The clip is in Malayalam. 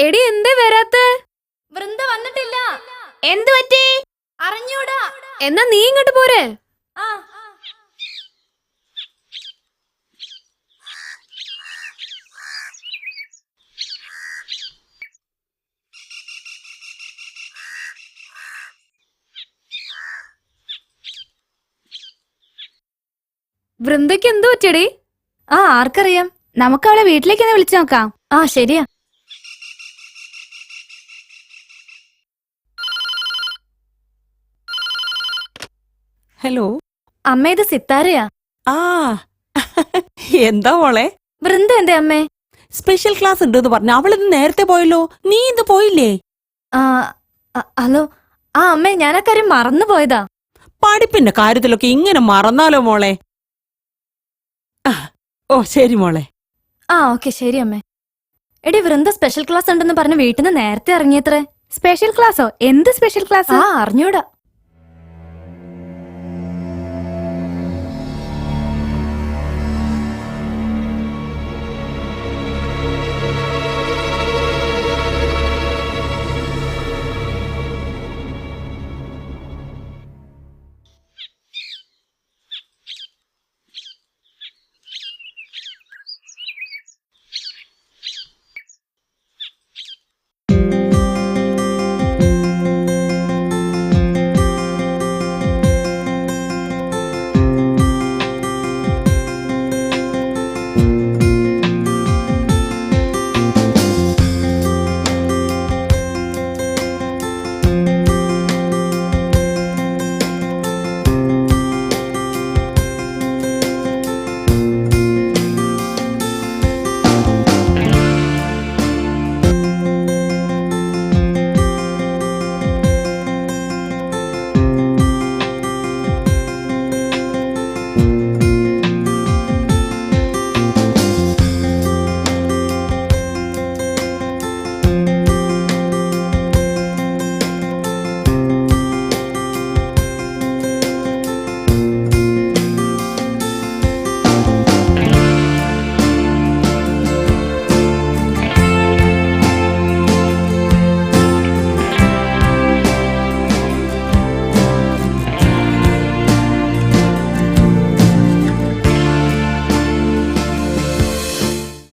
എടി എന്തേ വരാത്തെ? വൃന്ദ വന്നിട്ടില്ല. എന്ത് പറ്റി? അറിഞ്ഞൂടാ. എന്നാ നീ ഇങ്ങോട്ട് പോരെ. ആ വൃന്ദയ്ക്ക് എന്ത് പറ്റിയടി? ആർക്കറിയാം. നമുക്ക് അവളെ വീട്ടിലേക്ക് ഒന്ന് വിളിച്ചു നോക്കാം. ശരിയാ. ഹലോ അമ്മ, ഇത് സിത്താരയാ. ആ എന്താ മോളെ? വൃന്ദ എന്തേ അമ്മേ? സ്പെഷ്യൽ ക്ലാസ് ഉണ്ട് പറഞ്ഞു. അവളിന്ന് നേരത്തെ പോയല്ലോ, നീ ഇന്ന് പോയില്ലേ? ഹലോ. അമ്മേ, ഞാൻ ആ കാര്യം മറന്നു പോയതാ. പഠിപ്പിന്റെ കാര്യത്തിലൊക്കെ ഇങ്ങനെ മറന്നാലോ മോളെ? ഓ ശരി മോളെ. ഓക്കെ, ശരി അമ്മേ. എടി, വൃന്ദ സ്പെഷ്യൽ ക്ലാസ് ഉണ്ടെന്ന് പറഞ്ഞ് വീട്ടിൽ നിന്ന് നേരത്തെ ഇറങ്ങിയത്രേ. സ്പെഷ്യൽ ക്ലാസ്സോ? എന്ത് സ്പെഷ്യൽ ക്ലാസ്? അറിഞ്ഞൂടാ.